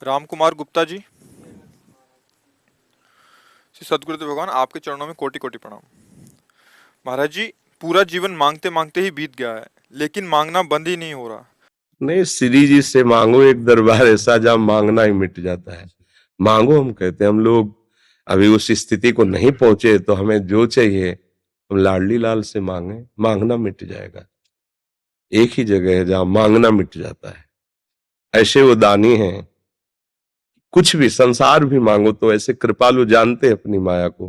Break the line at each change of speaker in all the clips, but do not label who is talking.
राम कुमार गुप्ता जी। श्री सदगुरुदेव भगवान, आपके चरणों में कोटि कोटि प्रणाम। महाराज जी, पूरा जीवन मांगते मांगते ही बीत गया है, लेकिन मांगना बंद ही नहीं हो रहा।
नहीं, श्री जी से मांगो, एक दरबार ऐसा जहां मांगना ही मिट जाता है। मांगो, हम कहते हैं। हम लोग अभी उस स्थिति को नहीं पहुंचे, तो हमें जो चाहिए हम लाडली लाल से मांगे, मांगना मिट जाएगा। एक ही जगह है जहां मांगना मिट जाता है। ऐसे वो दानी हैं, कुछ भी संसार भी मांगो तो ऐसे कृपालु, जानते हैं अपनी माया को,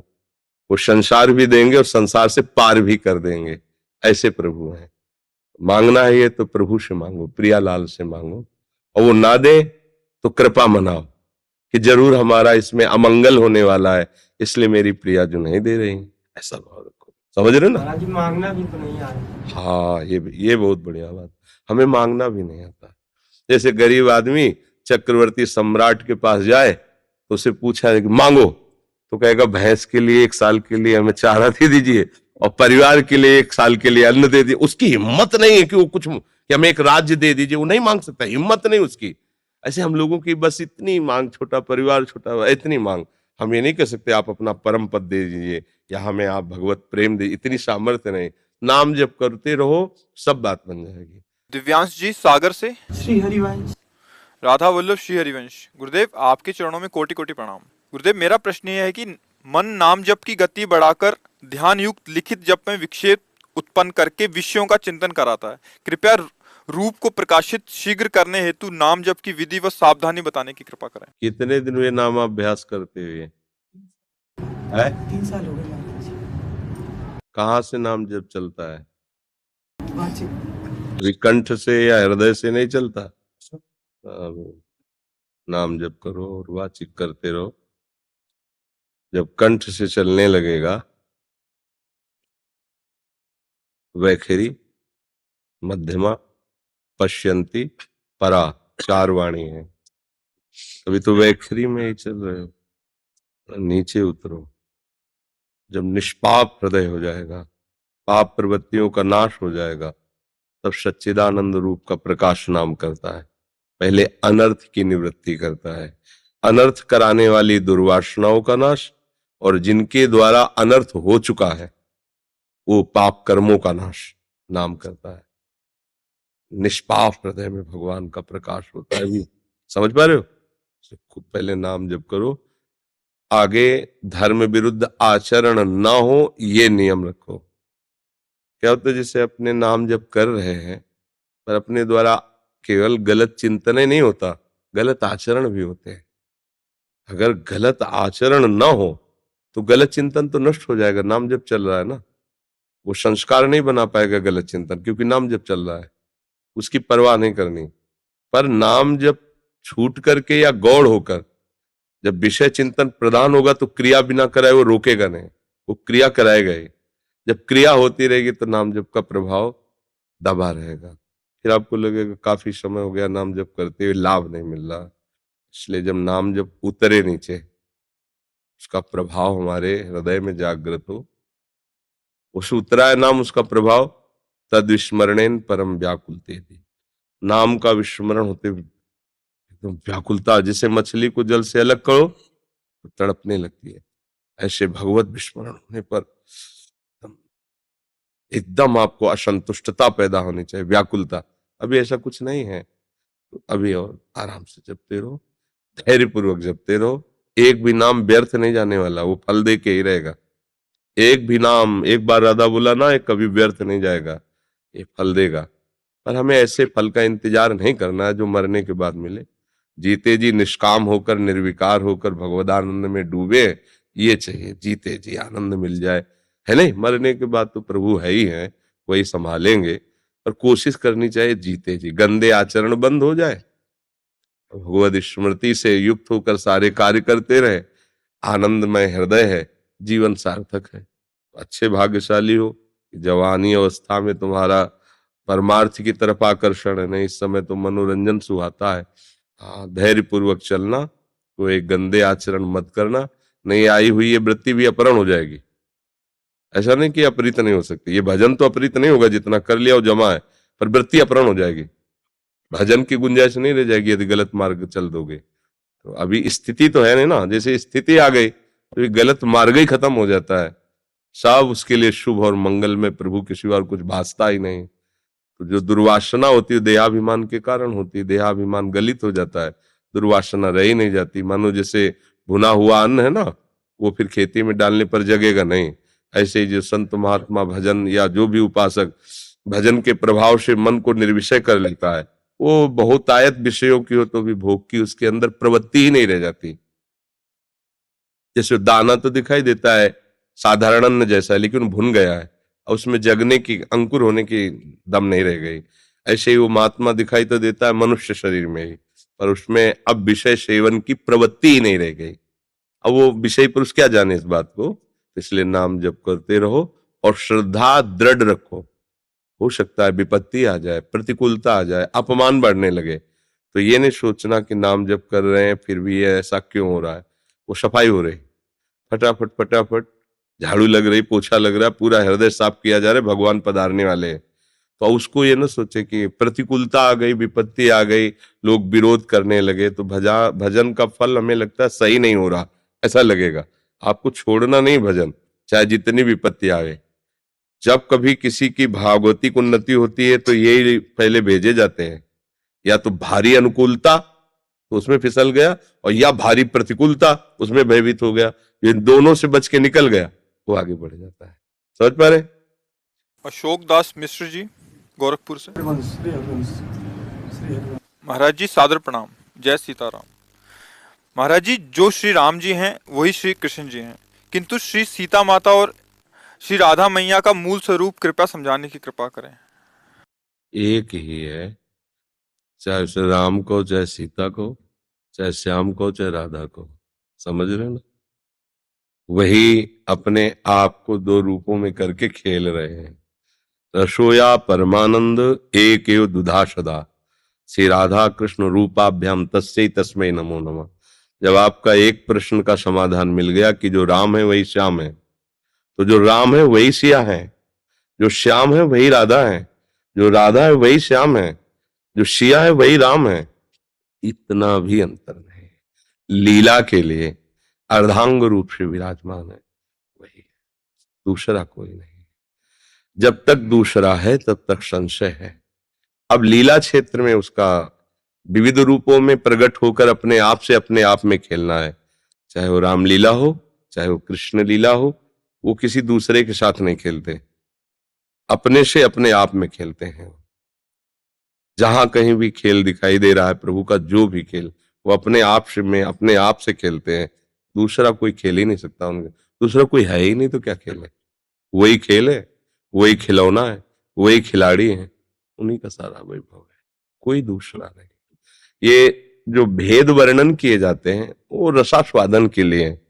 वो संसार भी देंगे और संसार से पार भी कर देंगे। ऐसे प्रभु हैं। मांगना है ये तो प्रभु से मांगो, प्रियालाल से मांगो, और वो ना दे तो कृपा मनाओ कि जरूर हमारा इसमें अमंगल होने वाला है, इसलिए मेरी प्रिया जो नहीं दे रही। ऐसा भाव रखो। समझ रहे ना?
महाराज जी, मांगना भी तो नहीं आ रहा।
हाँ, ये बहुत बढ़िया बात। हमें मांगना भी नहीं आता। जैसे गरीब आदमी चक्रवर्ती सम्राट के पास जाए तो उसे पूछा है कि मांगो, तो कहेगा भैंस के लिए 1 साल के लिए हमें चारा दे दीजिए और परिवार के लिए 1 साल के लिए अन्न दे दीजिए। उसकी हिम्मत नहीं है कि वो कुछ, कि हमें एक राज्य दे दीजिए, वो नहीं मांग सकता, हिम्मत नहीं उसकी। ऐसे हम लोगों की बस इतनी मांग, छोटा परिवार, छोटा, इतनी मांग। हम ये नहीं कह सकते आप अपना परम पद दे दीजिए या हमें आप भगवत प्रेम दे, इतनी सामर्थ्य नहीं। नाम जप करते रहो, सब बात बन जाएगी।
दिव्यांश जी सागर से।
श्री हरिवंश।
राधा वल्लभ श्री हरिवंश। गुरुदेव, आपके चरणों में कोटि कोटि प्रणाम। गुरुदेव, मेरा प्रश्न यह है कि मन नाम जप की गति बढ़ाकर ध्यान युक्त लिखित जप में विक्षेप उत्पन्न करके विषयों का चिंतन कराता है। कृपया रूप को प्रकाशित शीघ्र करने हेतु नाम जप की विधि व सावधानी बताने की कृपा करें।
कितने दिन हुए नामाभ्यास करते हुए? है
3 साल हो गए महाराज जी।
कहाँ से नाम जप चलता है?
वाचिक।
विकंठ से या हृदय से नहीं चलता? अब नाम जप करो और वाचिक करते रहो। जब कंठ से चलने लगेगा, वैखरी, मध्यमा, पश्यंती, परा, 4 वाणी है। अभी तो वैखरी में ही चल रहे हो। नीचे उतरो। जब निष्पाप हृदय हो जाएगा, पाप प्रवृत्तियों का नाश हो जाएगा, तब सच्चिदानंद रूप का प्रकाश नाम करता है। पहले अनर्थ की निवृत्ति करता है, अनर्थ कराने वाली दुर्वासनाओं का नाश, और जिनके द्वारा अनर्थ हो चुका है वो पाप कर्मों का नाश नाम करता है। निष्पाप हृदय में भगवान का प्रकाश होता है। भी समझ पा रहे हो? खूब पहले नाम जप करो, आगे धर्म विरुद्ध आचरण ना हो, ये नियम रखो। क्या होता है, जैसे अपने नाम जप कर रहे हैं पर अपने द्वारा केवल गलत चिंतन ही नहीं होता, गलत आचरण भी होते हैं। अगर गलत आचरण ना हो तो गलत चिंतन तो नष्ट हो जाएगा। नाम जप चल रहा है ना, वो संस्कार नहीं बना पाएगा गलत चिंतन, क्योंकि नाम जप चल रहा है, उसकी परवाह नहीं करनी। पर नाम जप छूट करके या गौड़ होकर जब विषय चिंतन प्रधान होगा तो क्रिया बिना कराए वो रोकेगा नहीं, वो क्रिया कराएगा ही। जब क्रिया होती रहेगी तो नाम जप का प्रभाव दबा रहेगा। फिर आपको लगेगा काफी समय हो गया नाम जप करते हुए, लाभ नहीं मिल रहा। इसलिए जब नाम जप उतरे नीचे, उसका प्रभाव हमारे हृदय में जागृत हो, उस उतरा है नाम, उसका प्रभाव, तद विस्मरणेन परम व्याकुलते थी। नाम का विस्मरण होते एकदम व्याकुलता, जैसे मछली को जल से अलग करो तो तड़पने लगती है, ऐसे भगवत विस्मरण होने पर एकदम आपको असंतुष्टता पैदा होनी चाहिए, व्याकुलता। अभी ऐसा कुछ नहीं है, तो अभी और आराम से जपते रहो, धैर्य पूर्वक जपते रहो। एक भी नाम व्यर्थ नहीं जाने वाला, वो फल दे के ही रहेगा। एक भी नाम, एक बार राधा बोला ना, ये कभी व्यर्थ नहीं जाएगा, ये फल देगा। पर हमें ऐसे फल का इंतजार नहीं करना है जो मरने के बाद मिले। जीते जी निष्काम होकर, निर्विकार होकर भगवदानंद में डूबे, ये चाहिए। जीते जी आनंद मिल जाए, है नहीं? मरने के बाद तो प्रभु है ही है, वही संभालेंगे। और कोशिश करनी चाहिए जीते जी गंदे आचरण बंद हो जाए, भगवद स्मृति से युक्त होकर सारे कार्य करते रहे, आनंदमय हृदय है, जीवन सार्थक है। अच्छे भाग्यशाली हो, जवानी अवस्था में तुम्हारा परमार्थ की तरफ आकर्षण है, नहीं इस समय तो मनोरंजन सुहाता है। हाँ, धैर्य पूर्वक चलना, कोई गंदे आचरण मत करना, नहीं आई हुई ये वृत्ति भी अपहरण हो जाएगी। ऐसा नहीं कि अपहृत नहीं हो सकती, ये भजन तो अपहृत नहीं होगा, जितना कर लिया वो जमा है, पर वृत्ति अपहरण हो जाएगी। भजन की गुंजाइश नहीं रह जाएगी यदि गलत मार्ग चल दोगे। तो अभी स्थिति तो है नहीं ना, जैसे स्थिति आ गई तो ये गलत मार्ग ही खत्म हो जाता है, सब उसके लिए शुभ और मंगल में प्रभु के सिवा और कुछ भासता ही नहीं। तो जो दुर्वासना होती है देहाभिमान के कारण होती है, देहाभिमान गलित हो जाता है, दुर्वासना रह ही नहीं जाती। मानो जैसे भुना हुआ अन्न है ना, वो फिर खेती में डालने पर जगेगा नहीं, ऐसे ही जो संत महात्मा भजन या जो भी उपासक भजन के प्रभाव से मन को निर्विषय कर लेता है, वो बहुत आयत विषयों की हो तो भी भोग की उसके अंदर प्रवृत्ति ही नहीं रह जाती। जैसे दाना तो दिखाई देता है साधारण अन्न जैसा, लेकिन भुन गया है और उसमें जगने की, अंकुर होने की दम नहीं रह गई। ऐसे ही वो महात्मा दिखाई तो देता है मनुष्य शरीर में ही, पर उसमें अब विषय सेवन की प्रवृत्ति ही नहीं रह गई। अब वो विषय पुरुष क्या जाने इस बात को, इसलिए नाम जप करते रहो और श्रद्धा दृढ़ रखो। हो सकता है विपत्ति आ जाए, प्रतिकूलता आ जाए, अपमान बढ़ने लगे, तो ये नहीं सोचना कि नाम जप कर रहे हैं फिर भी ये ऐसा क्यों हो रहा है। वो सफाई हो रही, फटाफट फटाफट झाड़ू लग रही, पोछा लग रहा है, पूरा हृदय साफ किया जा रहा है, भगवान पधारने वाले हैं। तो उसको ये ना सोचे कि प्रतिकूलता आ गई, विपत्ति आ गई, लोग विरोध करने लगे तो भजन का फल हमें लगता है सही नहीं हो रहा, ऐसा लगेगा। आपको छोड़ना नहीं भजन, चाहे जितनी विपत्ति आए। जब कभी किसी की भागवतिक उन्नति होती है तो यही पहले भेजे जाते हैं, या तो भारी अनुकूलता तो उसमें फिसल गया, और या भारी प्रतिकूलता उसमें भयभीत हो गया। इन दोनों से बच के निकल गया, वो आगे बढ़ जाता है। समझ पा रहे?
अशोक दास मिश्र जी, गोरखपुर से।
हरिवंश, श्री हरिवंश, श्री हरिवंश।
महाराज जी सादर प्रणाम, जय सीताराम। महाराज जी, जो श्री राम जी हैं वही श्री कृष्ण जी हैं, किंतु श्री सीता माता और श्री राधा मैया का मूल स्वरूप कृपया समझाने की कृपा करें।
एक ही है, चाहे श्री राम को, चाहे सीता को, चाहे श्याम को, चाहे राधा को। समझ रहे ना? वही अपने आप को दो रूपों में करके खेल रहे हैं। रसोया परमानंद एक एव दुधा सदा, श्री राधा कृष्ण रूपाभ्याम तस्यै तस्मै नमो नमः। जब आपका एक प्रश्न का समाधान मिल गया कि जो राम है वही श्याम है, तो जो राम है वही सिया है, जो श्याम है वही राधा है, जो राधा है वही श्याम है, जो सिया है वही राम है। इतना भी अंतर नहीं। लीला के लिए अर्धांग रूप से विराजमान है वही है, दूसरा कोई नहीं। जब तक दूसरा है तब तक संशय है। अब लीला क्षेत्र में उसका विविध रूपों में प्रकट होकर अपने आप से अपने आप में खेलना है। चाहे वो रामलीला हो, चाहे वो कृष्ण लीला हो, वो किसी दूसरे के साथ नहीं खेलते, अपने से अपने आप में खेलते हैं। जहां कहीं भी खेल दिखाई दे रहा है प्रभु का, जो भी खेल, वो अपने आप से में अपने आप से खेलते हैं। दूसरा कोई खेल ही नहीं सकता उनके, दूसरा कोई है ही नहीं तो क्या खेल है। वही खेल है, वही खिलौना है, वही खिलाड़ी है, उन्हीं का सारा वैभव है, कोई दूसरा नहीं। ये जो भेद वर्णन किए जाते हैं वो रसास्वादन के लिए है।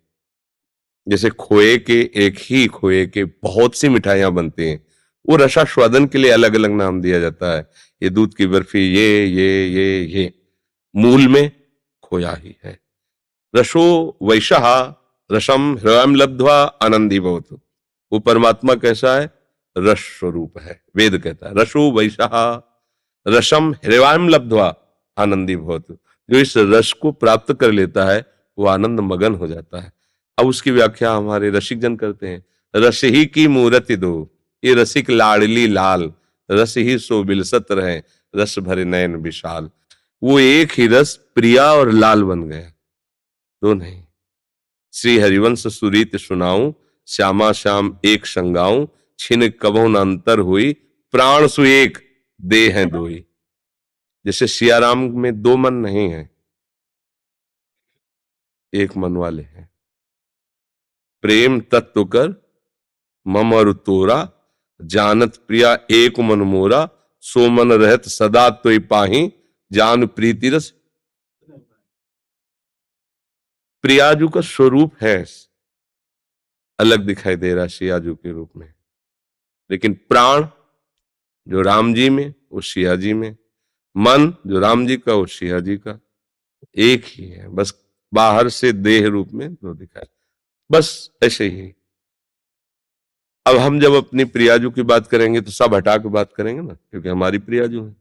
जैसे खोए के, एक ही खोए के बहुत सी मिठाइयां बनती हैं, वो रसास्वादन के लिए अलग अलग नाम दिया जाता है। ये दूध की बर्फी, ये मूल में खोया ही है। रसो वैशः रसम हृदयम लब्ध्वा आनंदी भवतु। वो परमात्मा कैसा है? रस स्वरूप है। वेद कहता है रसो वैशः रसम हृदयम लब्ध्वा आनंदी भवतु। जो इस रस को प्राप्त कर लेता है वो आनंद मगन हो जाता है। अब उसकी व्याख्या हमारे रसिक जन करते हैं, रस ही की मूर्ति दो, ये रसिक लाडली लाल, रस ही सो बिलसत रहे, रस भरे नयन विशाल। वो एक ही रस प्रिया और लाल बन गया, दो नहीं। श्री हरिवंश सुरीत सुनाऊं, श्यामा श्याम एक संगाऊं, छिन कबहु न अंतर हुई, प्राण सु एक दे हैं दोई। जैसे सियाराम में दो मन नहीं है, एक मन वाले हैं। प्रेम तत्व कर मम और तोरा, जानत प्रिया एक मन मोरा, सो मन रहत सदा तोय पाही, जान प्रीति रस। प्रियाजू का स्वरूप है अलग दिखाई दे रहा सियाजू के रूप में, लेकिन प्राण जो राम जी में वो सिया जी में, मन जो राम जी का वो सिया जी का, एक ही है। बस बाहर से देह रूप में दो दिखाए, बस ऐसे ही। अब हम जब अपनी प्रियाजू की बात करेंगे तो सब हटा के बात करेंगे ना, क्योंकि हमारी प्रियाजू है।